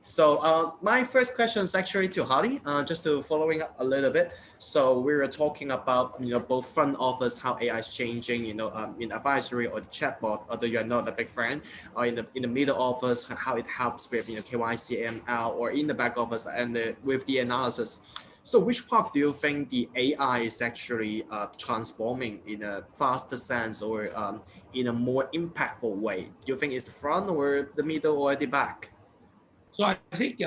So my first question is actually to Hardy, just to following up a little bit. So we were talking about, both front office, how AI is changing, in advisory or the chatbot, although you're not a big fan, or in the middle office, how it helps with, KYC, ML, or in the back office and with the analysis. So which part do you think the AI is actually transforming in a faster sense or in a more impactful way? Do you think it's the front or the middle or the back? So I think,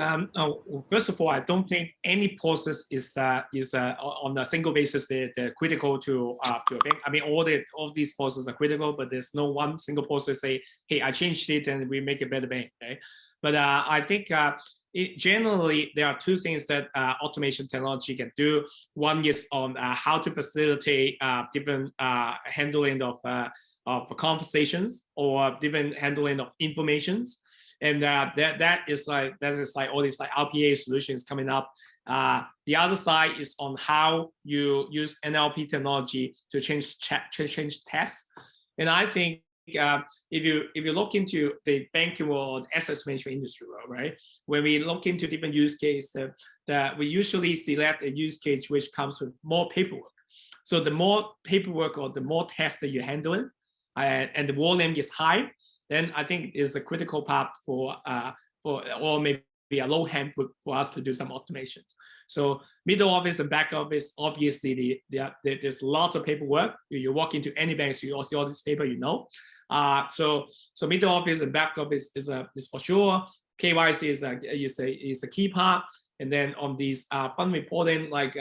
first of all, I don't think any process is on a single basis they're critical to a bank. I mean, all these processes are critical, but there's no one single process say, hey, I changed it and we make a better bank, right? But I think generally there are two things that automation technology can do. One is on how to facilitate different handling of conversations or different handling of informations. And that is like all these like RPA solutions coming up. The other side is on how you use NLP technology to change tests. And I think if you look into the banking world, asset management industry world, right? When we look into different use cases, that we usually select a use case which comes with more paperwork. So the more paperwork or the more tests that you're handling, and the volume is high, then I think is a critical part for or maybe a low hand for us to do some automations. So middle office and back office, obviously there's lots of paperwork. You walk into any bank, so you all see all this paper, So middle office and back office is for sure. KYC is a key part, and then on these fund reporting like.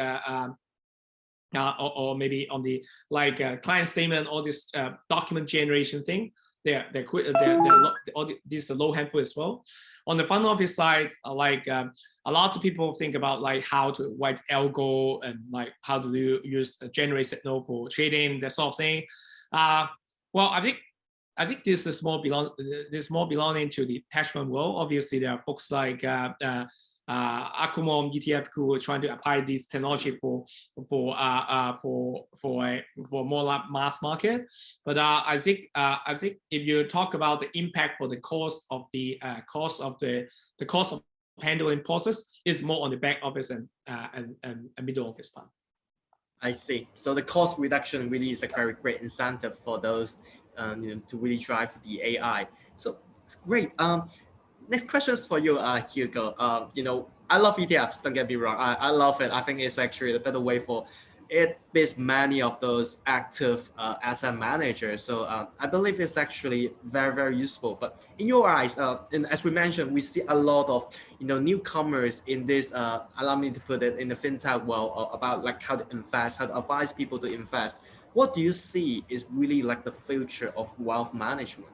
Or maybe on the client statement, all this document generation thing, these are low handful as well. On the front office side, a lot of people think about like how to write algo and like how to use generate signal for trading, that sort of thing. Well, I think this is more belonging to the hedge fund world. Obviously, there are folks like Akumon, ETFCool trying to apply this technology for more like mass market. But I think if you talk about the impact for the cost of the cost of handling process is more on the back office and middle office part. I see. So the cost reduction really is a very great incentive for those to really drive the AI. So it's great. Next question is for you, Hugo. I love ETFs, don't get me wrong. I love it. I think it's actually a better way for it beats many of those active asset managers. So I believe it's actually very, very useful. But in your eyes, and as we mentioned, we see a lot of newcomers in this, allow me to put it, in the fintech world about like how to invest, how to advise people to invest. What do you see is really like the future of wealth management?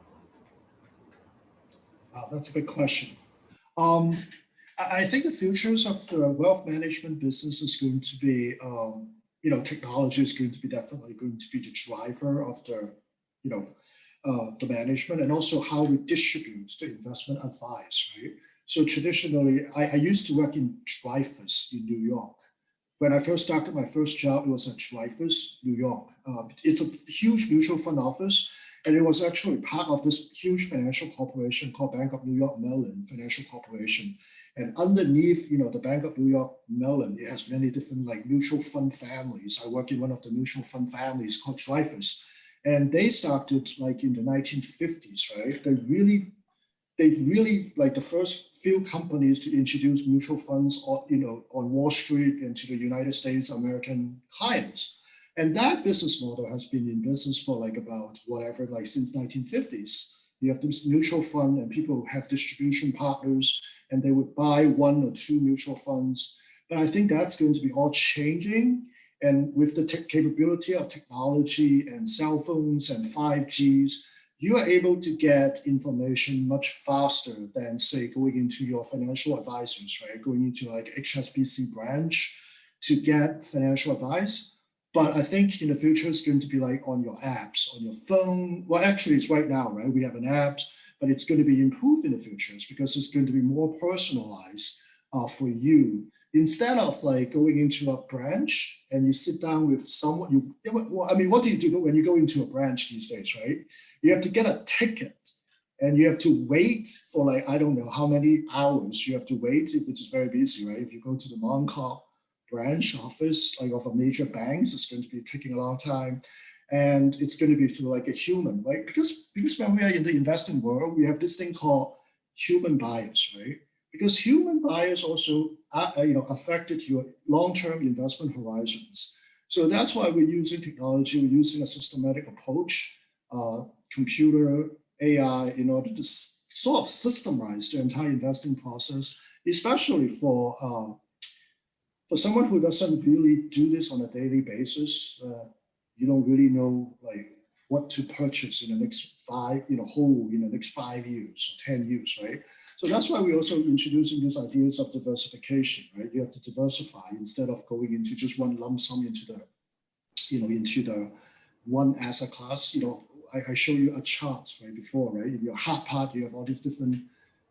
Wow, that's a big question. I think the futures of the wealth management business is going to be, technology is going to be definitely going to be the driver of the, the management, and also how we distribute the investment advice, right? So traditionally, I used to work in Dreyfus in New York. When I first started my first job, it was at Dreyfus, New York. It's a huge mutual fund office. And it was actually part of this huge financial corporation called Bank of New York Mellon Financial Corporation. And underneath, the Bank of New York Mellon, it has many different like mutual fund families. I work in one of the mutual fund families called Dreyfus. And they started like in the 1950s, right? They really like the first few companies to introduce mutual funds on Wall Street and to the United States American clients. And that business model has been in business for like about whatever, like since 1950s. You have this mutual fund and people have distribution partners and they would buy one or two mutual funds. But I think that's going to be all changing. And with the capability of technology and cell phones and 5Gs, you are able to get information much faster than say going into your financial advisors, right? Going into like HSBC branch to get financial advice. But I think in the future, it's going to be like on your apps, on your phone. Well, actually, it's right now, right? We have an app, but it's going to be improved in the future because it's going to be more personalized for you. Instead of like going into a branch and you sit down with someone, what do you do when you go into a branch these days, right? You have to get a ticket and you have to wait for like, I don't know how many hours you have to wait, which is very busy, right? If you go to the Mongkok branch office like of a major banks, it's going to be taking a long time. And it's going to be through like a human, right? Because when we are in the investing world, we have this thing called human bias, right? Because human bias also affected your long-term investment horizons. So that's why we're using technology, we're using a systematic approach, computer, AI, in order to sort of systemize the entire investing process, especially for someone who doesn't really do this on a daily basis. You don't really know like what to purchase in the next 5 years or 10 years, right? So that's why we're also introducing these ideas of diversification, right? You have to diversify instead of going into just one lump sum into the one asset class. I show you a chart right before, right? In your hard part, you have all these different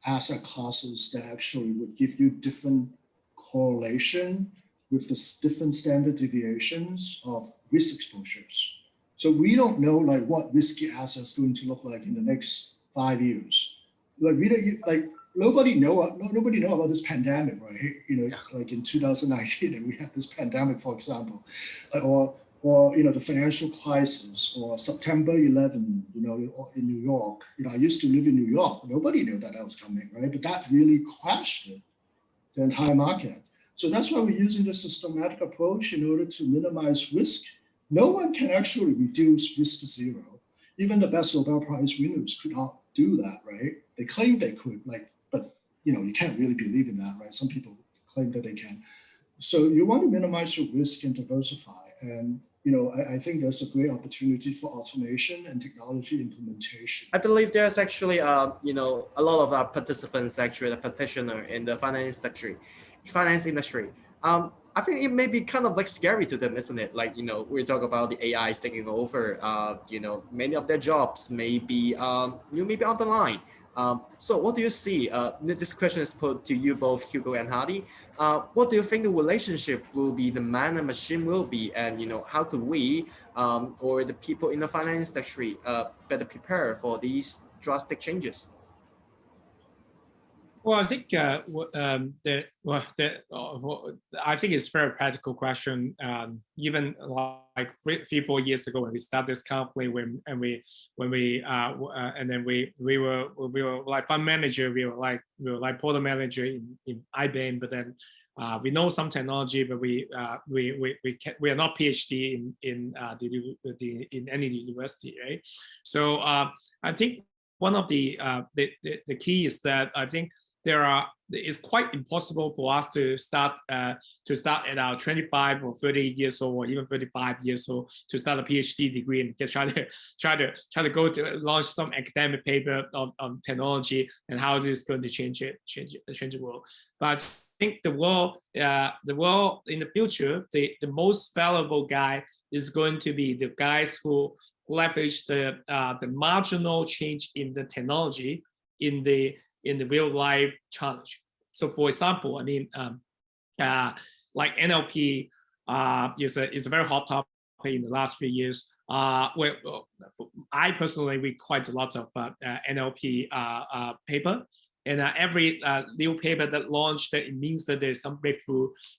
asset classes that actually would give you different correlation with the different standard deviations of risk exposures. So we don't know like what risky assets going to look like in the next 5 years. Like nobody know about this pandemic, right? Like in 2019, and we had this pandemic, for example, or the financial crisis, or September 11, in New York. I used to live in New York. Nobody knew that was coming, right? But that really crashed the entire market. So that's why we're using the systematic approach in order to minimize risk. No one can actually reduce risk to zero. Even the best Nobel Prize winners could not do that, right? They claim they could, but you can't really believe in that, right? Some people claim that they can. So you want to minimize your risk and diversify. And I think there's a great opportunity for automation and technology implementation. I believe there's actually a lot of our participants, actually the practitioner in the finance industry. I think it may be kind of like scary to them, isn't it? Like, we talk about the AIs taking over, many of their jobs may be on the line. So what do you see? This question is put to you both, Hugo and Hardy. What do you think the relationship will be, the man and machine will be, and how could we or the people in the finance industry better prepare for these drastic changes? Well, I think I think it's a very practical question. Even like 3-4 years ago when we started this company, we were like fund manager, we were like portfolio manager in IBM, but then we know some technology, but we are not PhD in any university, right? So I think one of the key is that I think it's quite impossible for us to start at our 25 or 30 years old, or even 35 years old, to start a PhD degree and try to go to launch some academic paper on technology and how is this going to change the world. But I think the world in the future, the most valuable guy is going to be the guys who leverage the marginal change in the technology in the real life challenge. So, for example, I mean, like NLP is a very hot topic in the last few years. Where I personally read quite a lot of NLP paper, and every new paper that launched, it means that there's some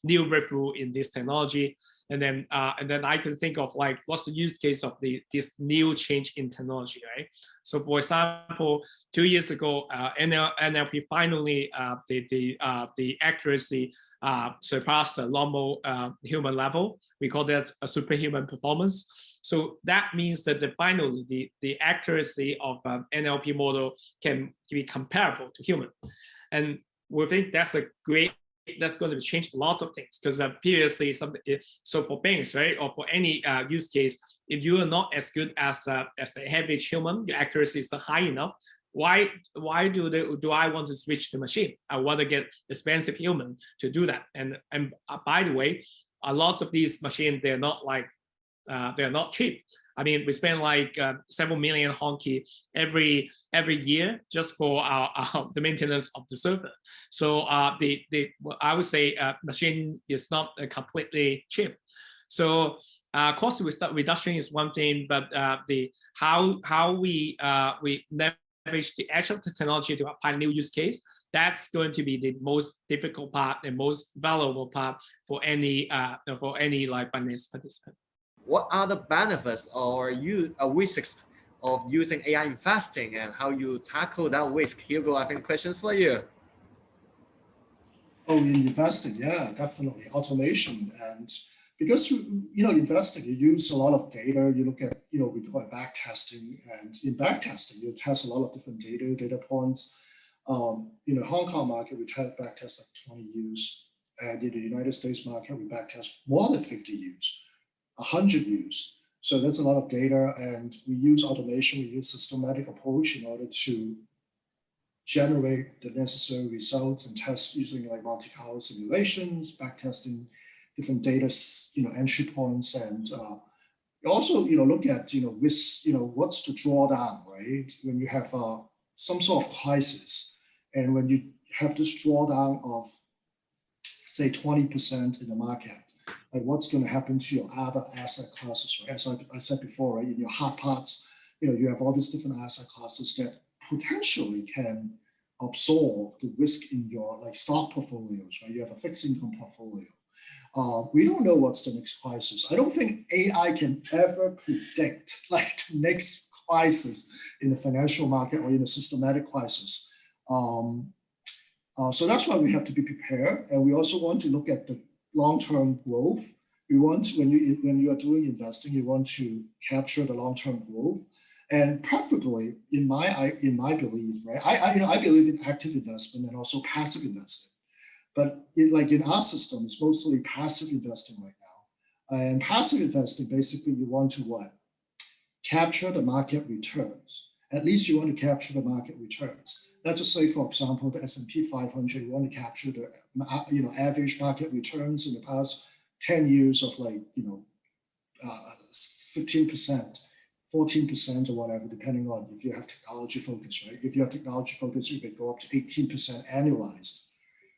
new breakthrough in this technology, and then I can think of like what's the use case of this new change in technology, right? So, for example, 2 years ago, NLP finally the accuracy surpassed the normal human level. We call that a superhuman performance. So that means that finally the accuracy of NLP model can be comparable to human, and we think that's going to change a lot of things, because previously so for banks, right, or for any use case, if you are not as good as the average human, your accuracy is not high enough. Why do I want to switch the machine? I want to get expensive human to do that. And by the way, a lot of these machines, they're not cheap. I mean, we spend like several million honky every year just for the maintenance of the server. So I would say machine is not completely cheap. So cost reduction is one thing, but how we leverage the actual technology to apply new use case, that's going to be the most difficult part and most valuable part for any like finance participant. What are the benefits or risks of using AI investing and how you tackle that risk? Hugo, I think questions for you. Oh, in investing, yeah, definitely automation. And because investing, you use a lot of data. You look at we call it back testing, and in back testing you test a lot of different data points. In the Hong Kong market, we back test like 20 U's, and in the United States market, we back test more than 50 U's, 100 U's. So that's a lot of data, and we use automation. We use systematic approach in order to generate the necessary results and test using like multi-color simulations, backtesting different data, entry points, and also look at risk. What's the drawdown, right? When you have some sort of crisis, and when you have this drawdown of say 20% in the market, like what's going to happen to your other asset classes, right? As I said before, right, in your hard parts, you have all these different asset classes that potentially can absorb the risk in your like stock portfolios, right? You have a fixed income portfolio. We don't know what's the next crisis. I don't think AI can ever predict like the next crisis in the financial market or in a systematic crisis. So that's why we have to be prepared, and we also want to look at the long-term growth. We want when you are doing investing, you want to capture the long-term growth, and preferably, in my belief, right? I believe in active investment and also passive investing, but in our system, it's mostly passive investing right now. And passive investing, basically, you want to what? Capture the market returns. At least you want to capture the market returns. Let's just say, for example, the S&P 500, you want to capture the average market returns in the past 10 years of 15%, 14% or whatever, depending on if you have technology focus, right? If you have technology focus, you can go up to 18% annualized.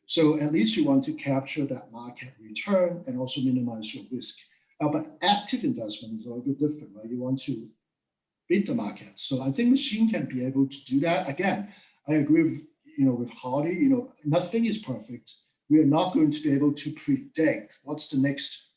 So at least you want to capture that market return and also minimize your risk. But active investment is a little bit different, right? You want to beat the market. So I think machine can be able to do that. Again, I agree with Hardy, nothing is perfect. We are not going to be able to predict what's the next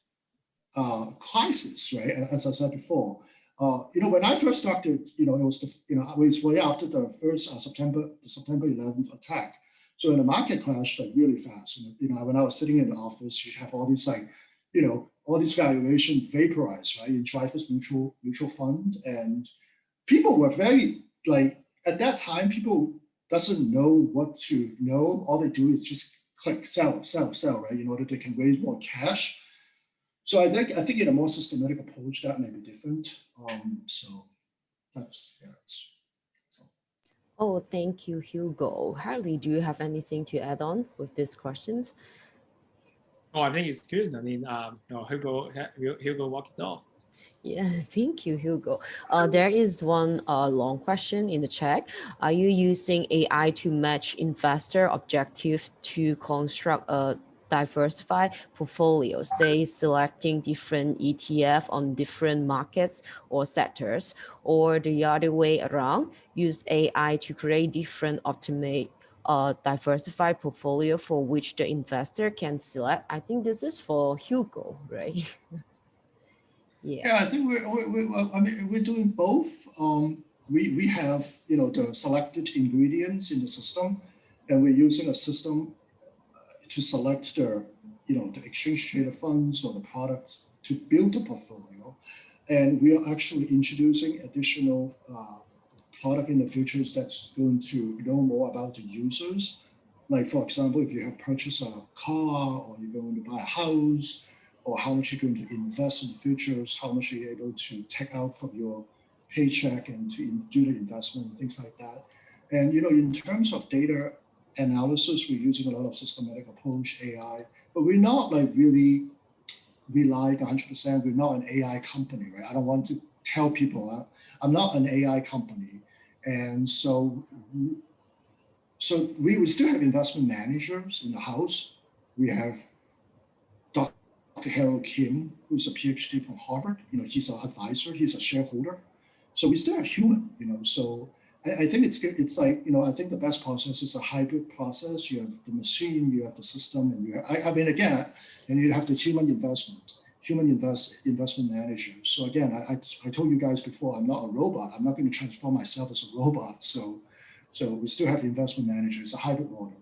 crisis, right? As I said before, when I first started, it was way after the first September 11th attack. So when the market crashed like really fast, when I was sitting in the office, you have all these all these valuations vaporized, right? In Dreyfus Mutual Fund, and people were very at that time, people doesn't know what to know. All they do is just click sell, right? In order they can raise more cash. So I think in a more systematic approach that may be different. So that's so. Oh, thank you, Hugo. Harley, do you have anything to add on with these questions? Oh, I think it's good. I mean, Hugo walked it off. Yeah, thank you, Hugo. There is one long question in the chat. Are you using AI to match investor objective to construct a diversified portfolio, say selecting different ETF on different markets or sectors, or the other way around, use AI to create different optimate diversified portfolio for which the investor can select? I think this is for Hugo, right? Yeah, I think we're doing both. We have the selected ingredients in the system, and we're using a system to select the exchange traded funds or the products to build the portfolio. And we are actually introducing additional product in the future that's going to know more about the users. Like, for example, if you have purchased a car, or you're going to buy a house, or how much you're going to invest in the futures, how much you're able to take out from your paycheck and to do the investment, things like that. And in terms of data analysis, we're using a lot of systematic approach, AI, but we're not really relying 100%. We're not an AI company, right? I don't want to tell people I'm not an AI company. And so we still have investment managers in the house. We have Dr. Harold Kim, who's a PhD from Harvard. He's our advisor, he's a shareholder. So we still have human, so I think it's good. It's like, I think the best process is a hybrid process. You have the machine, you have the system, and and you have the human investment manager. So again, I told you guys before, I'm not a robot. I'm not going to transform myself as a robot. So we still have investment manager. It's a hybrid model.